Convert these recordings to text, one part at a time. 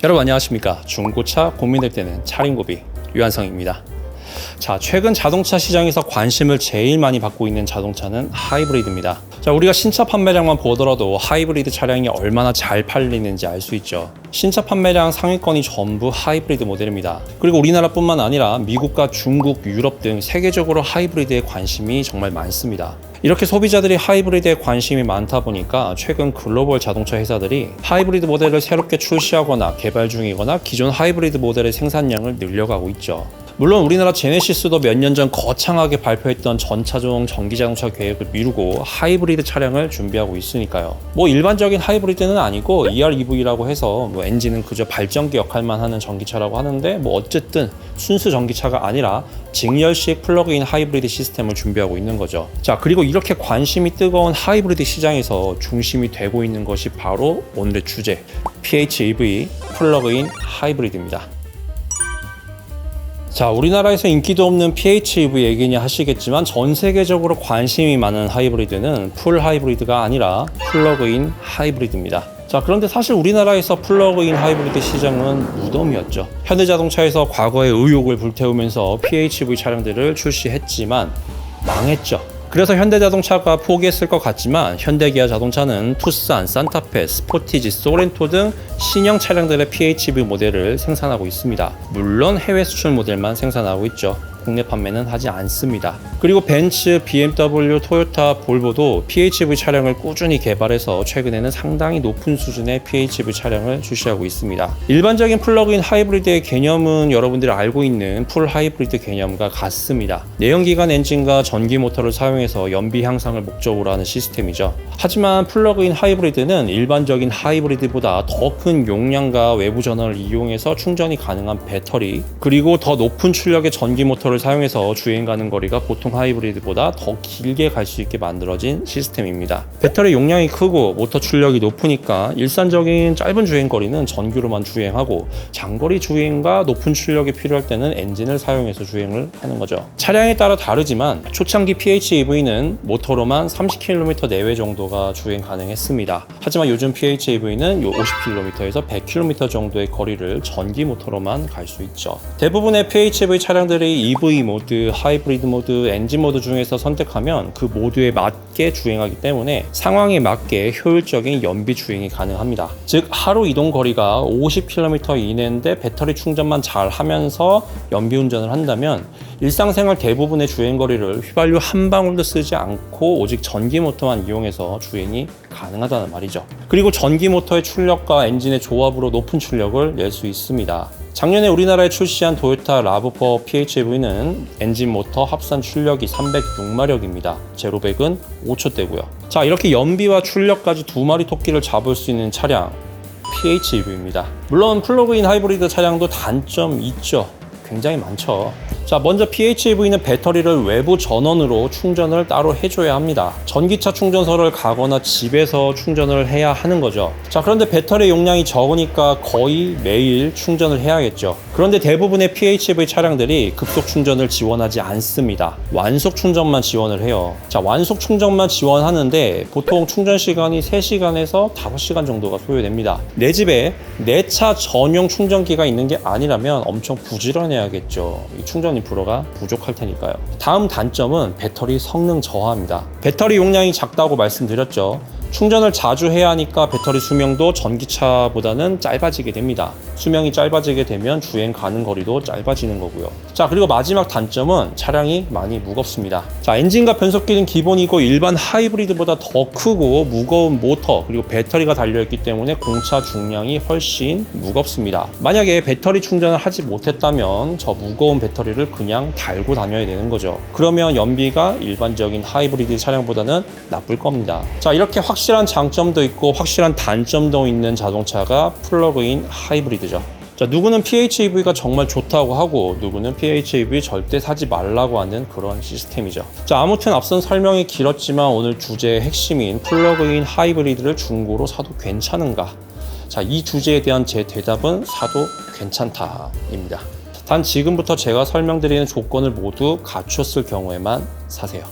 여러분 안녕하십니까. 중고차 고민될 때는 차림고비 유한성입니다. 자, 최근 자동차 시장에서 관심을 제일 많이 받고 있는 자동차는 하이브리드입니다. 자, 우리가 신차 판매량만 보더라도 하이브리드 차량이 얼마나 잘 팔리는지 알 수 있죠. 신차 판매량 상위권이 전부 하이브리드 모델입니다. 그리고 우리나라뿐만 아니라 미국과 중국, 유럽 등 세계적으로 하이브리드에 관심이 정말 많습니다. 이렇게 소비자들이 하이브리드에 관심이 많다 보니까 최근 글로벌 자동차 회사들이 하이브리드 모델을 새롭게 출시하거나 개발 중이거나 기존 하이브리드 모델의 생산량을 늘려가고 있죠. 물론 우리나라 제네시스도 몇 년 전 거창하게 발표했던 전차종 전기자동차 계획을 미루고 하이브리드 차량을 준비하고 있으니까요. 일반적인 하이브리드는 아니고 EREV라고 해서 엔진은 그저 발전기 역할만 하는 전기차라고 하는데 어쨌든 순수 전기차가 아니라 직렬식 플러그인 하이브리드 시스템을 준비하고 있는 거죠. 자, 그리고 이렇게 관심이 뜨거운 하이브리드 시장에서 중심이 되고 있는 것이 바로 오늘의 주제, PHEV 플러그인 하이브리드입니다. 자, 우리나라에서 인기도 없는 PHEV 얘기냐 하시겠지만 전 세계적으로 관심이 많은 하이브리드는 풀 하이브리드가 아니라 플러그인 하이브리드입니다. 자, 그런데 사실 우리나라에서 플러그인 하이브리드 시장은 무덤이었죠. 현대자동차에서 과거의 의욕을 불태우면서 PHEV 차량들을 출시했지만 망했죠. 그래서 현대자동차가 포기했을 것 같지만 현대기아 자동차는 투싼, 산타페, 스포티지, 소렌토 등 신형 차량들의 PHEV 모델을 생산하고 있습니다. 물론 해외 수출 모델만 생산하고 있죠. 국내 판매는 하지 않습니다. 그리고 벤츠, BMW, 토요타, 볼보도 PHEV 차량을 꾸준히 개발해서 최근에는 상당히 높은 수준의 PHEV 차량을 출시하고 있습니다. 일반적인 플러그인 하이브리드의 개념은 여러분들이 알고 있는 풀 하이브리드 개념과 같습니다. 내연기관 엔진과 전기 모터를 사용해서 연비 향상을 목적으로 하는 시스템이죠. 하지만 플러그인 하이브리드는 일반적인 하이브리드보다 더 큰 용량과 외부 전원을 이용해서 충전이 가능한 배터리, 그리고 더 높은 출력의 전기 모터를 사용해서 주행 가는 거리가 보통 하이브리드보다 더 길게 갈 수 있게 만들어진 시스템입니다. 배터리 용량이 크고 모터 출력이 높으니까 일반적인 짧은 주행 거리는 전기로만 주행하고 장거리 주행과 높은 출력이 필요할 때는 엔진을 사용해서 주행을 하는 거죠. 차량에 따라 다르지만 초창기 PHEV는 모터로만 30km 내외 정도가 주행 가능했습니다. 하지만 요즘 PHEV는 50km에서 100km 정도의 거리를 전기 모터로만 갈 수 있죠. 대부분의 PHEV 차량들이 EV 모드, 하이브리드 모드, 엔진 모드 중에서 선택하면 그 모드에 맞게 주행하기 때문에 상황에 맞게 효율적인 연비 주행이 가능합니다. 즉 하루 이동 거리가 50km 이내인데 배터리 충전만 잘 하면서 연비 운전을 한다면 일상생활 대부분의 주행 거리를 휘발유 한 방울도 쓰지 않고 오직 전기 모터만 이용해서 주행이 가능하다는 말이죠. 그리고 전기 모터의 출력과 엔진의 조합으로 높은 출력을 낼 수 있습니다. 작년에 우리나라에 출시한 토요타 라브4 PHEV는 엔진 모터 합산 출력이 306마력입니다. 제로 100은 5초대고요. 자, 이렇게 연비와 출력까지 두 마리 토끼를 잡을 수 있는 차량 PHEV입니다. 물론 플러그인 하이브리드 차량도 단점이 있죠. 굉장히 많죠. 자, 먼저 PHEV는 배터리를 외부 전원으로 충전을 따로 해줘야 합니다. 전기차 충전소를 가거나 집에서 충전을 해야 하는 거죠. 자, 그런데 배터리 용량이 적으니까 거의 매일 충전을 해야겠죠. 그런데 대부분의 PHEV 차량들이 급속 충전을 지원하지 않습니다. 완속 충전만 지원을 해요. 자, 완속 충전만 지원하는데 보통 충전 시간이 3시간에서 5시간 정도가 소요됩니다. 내 집에 내 차 전용 충전기가 있는 게 아니라면 엄청 부지런해야겠죠. 이 충전 인프라가 부족할 테니까요. 다음 단점은 배터리 성능 저하입니다. 배터리 용량이 작다고 말씀드렸죠. 충전을 자주 해야 하니까 배터리 수명도 전기차보다는 짧아지게 됩니다. 수명이 짧아지게 되면 주행 가는 거리도 짧아지는 거고요. 자, 그리고 마지막 단점은 차량이 많이 무겁습니다. 자, 엔진과 변속기는 기본이고 일반 하이브리드보다 더 크고 무거운 모터 그리고 배터리가 달려있기 때문에 공차 중량이 훨씬 무겁습니다. 만약에 배터리 충전을 하지 못했다면 저 무거운 배터리를 그냥 달고 다녀야 되는 거죠. 그러면 연비가 일반적인 하이브리드 차량보다는 나쁠 겁니다. 자, 이렇게 확실한 장점도 있고 확실한 단점도 있는 자동차가 플러그인 하이브리드죠. 자, 누구는 PHEV가 정말 좋다고 하고 누구는 PHEV 절대 사지 말라고 하는 그런 시스템이죠. 자, 아무튼 앞선 설명이 길었지만 오늘 주제의 핵심인 플러그인 하이브리드를 중고로 사도 괜찮은가? 자, 이 주제에 대한 제 대답은 사도 괜찮다입니다. 단 지금부터 제가 설명드리는 조건을 모두 갖췄을 경우에만 사세요.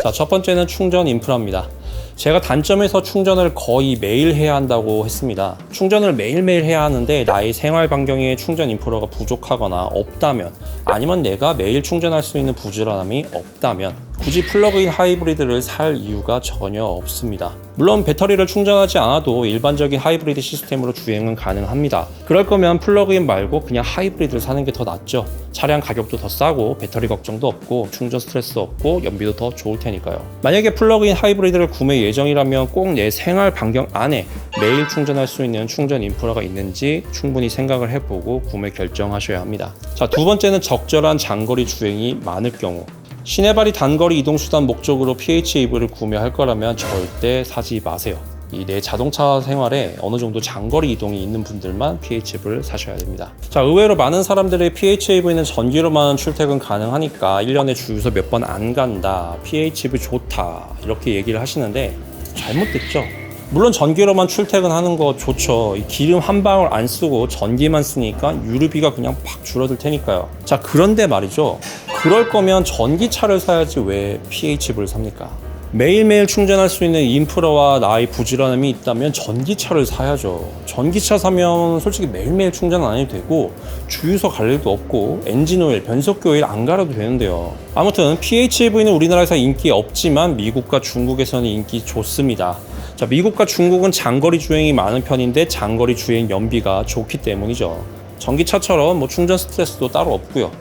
자, 첫 번째는 충전 인프라입니다. 제가 단점에서 충전을 거의 매일 해야 한다고 했습니다. 충전을 매일매일 해야 하는데 나의 생활 반경에 충전 인프라가 부족하거나 없다면, 아니면 내가 매일 충전할 수 있는 부지런함이 없다면 굳이 플러그인 하이브리드를 살 이유가 전혀 없습니다. 물론 배터리를 충전하지 않아도 일반적인 하이브리드 시스템으로 주행은 가능합니다. 그럴 거면 플러그인 말고 그냥 하이브리드를 사는 게 더 낫죠. 차량 가격도 더 싸고 배터리 걱정도 없고 충전 스트레스 없고 연비도 더 좋을 테니까요. 만약에 플러그인 하이브리드를 구매 예정이라면 꼭 내 생활 반경 안에 매일 충전할 수 있는 충전 인프라가 있는지 충분히 생각을 해보고 구매 결정하셔야 합니다. 자, 두 번째는 적절한 장거리 주행이 많을 경우. 시내발이 단거리 이동수단 목적으로 PHEV를 구매할 거라면 절대 사지 마세요. 이 내 자동차 생활에 어느 정도 장거리 이동이 있는 분들만 PHEV를 사셔야 됩니다. 자, 의외로 많은 사람들의 PHEV는 전기로만 출퇴근 가능하니까 1년에 주유소 몇 번 안 간다, PHEV 좋다 이렇게 얘기를 하시는데 잘못됐죠. 물론 전기로만 출퇴근하는 거 좋죠. 이 기름 한 방울 안 쓰고 전기만 쓰니까 유류비가 그냥 팍 줄어들 테니까요. 자, 그런데 말이죠. 그럴 거면 전기차를 사야지 왜 PHEV를 삽니까? 매일매일 충전할 수 있는 인프라와 나의 부지런함이 있다면 전기차를 사야죠. 전기차 사면 솔직히 매일매일 충전 안 해도 되고 주유소 갈 일도 없고 엔진오일, 변속기 오일 안 갈아도 되는데요. 아무튼 PHEV는 우리나라에서 인기 없지만 미국과 중국에서는 인기 좋습니다. 자, 미국과 중국은 장거리 주행이 많은 편인데 장거리 주행 연비가 좋기 때문이죠. 전기차처럼 뭐 충전 스트레스도 따로 없고요.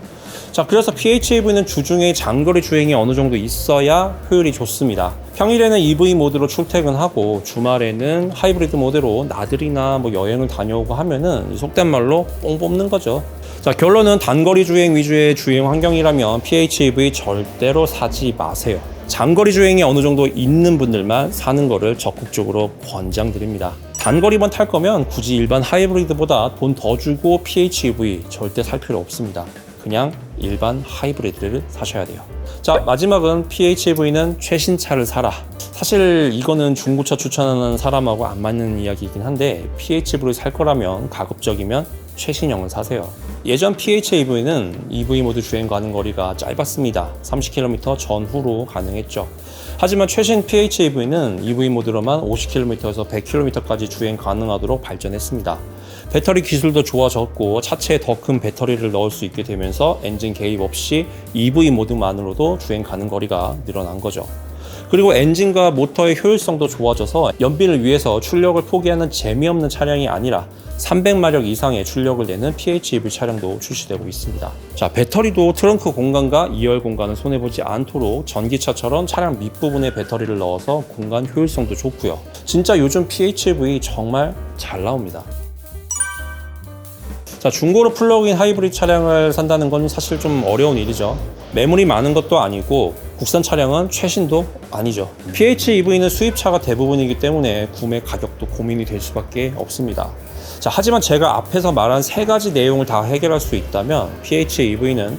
자, 그래서 PHEV는 주중에 장거리 주행이 어느 정도 있어야 효율이 좋습니다. 평일에는 EV 모드로 출퇴근하고 주말에는 하이브리드 모드로 나들이나 뭐 여행을 다녀오고 하면은 속된 말로 뽕 뽑는 거죠. 자, 결론은 단거리 주행 위주의 주행 환경이라면 PHEV 절대로 사지 마세요. 장거리 주행이 어느 정도 있는 분들만 사는 거를 적극적으로 권장드립니다. 단거리만 탈 거면 굳이 일반 하이브리드보다 돈 더 주고 PHEV 절대 살 필요 없습니다. 그냥 일반 하이브리드를 사셔야 돼요. 자, 마지막은 PHEV는 최신차를 사라. 사실 이거는 중고차 추천하는 사람하고 안 맞는 이야기이긴 한데 PHEV를 살 거라면 가급적이면 최신형을 사세요. 예전 PHEV는 EV 모드 주행 가는 거리가 짧았습니다. 30km 전후로 가능했죠. 하지만 최신 PHEV는 EV 모드로만 50km에서 100km까지 주행 가능하도록 발전했습니다. 배터리 기술도 좋아졌고 차체에 더 큰 배터리를 넣을 수 있게 되면서 엔진 개입 없이 EV 모드만으로도 주행 가는 거리가 늘어난 거죠. 그리고 엔진과 모터의 효율성도 좋아져서 연비를 위해서 출력을 포기하는 재미없는 차량이 아니라 300마력 이상의 출력을 내는 PHEV 차량도 출시되고 있습니다. 자, 배터리도 트렁크 공간과 2열 공간을 손해보지 않도록 전기차처럼 차량 밑부분에 배터리를 넣어서 공간 효율성도 좋고요. 진짜 요즘 PHEV 정말 잘 나옵니다. 자, 중고로 플러그인 하이브리드 차량을 산다는 건 사실 좀 어려운 일이죠. 매물이 많은 것도 아니고 국산 차량은 최신도 아니죠. PHEV는 수입차가 대부분이기 때문에 구매 가격도 고민이 될 수밖에 없습니다. 자, 하지만 제가 앞에서 말한 세 가지 내용을 다 해결할 수 있다면 PHEV는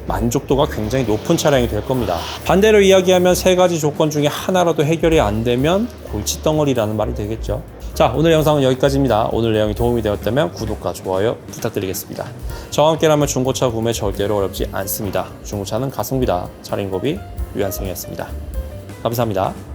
만족도가 굉장히 높은 차량이 될 겁니다. 반대로 이야기하면 세 가지 조건 중에 하나라도 해결이 안 되면 골칫덩어리라는 말이 되겠죠. 자, 오늘 영상은 여기까지입니다. 오늘 내용이 도움이 되었다면 구독과 좋아요 부탁드리겠습니다. 저와 함께라면 중고차 구매 절대로 어렵지 않습니다. 중고차는 가성비다. 차량고비 유한승이었습니다. 감사합니다.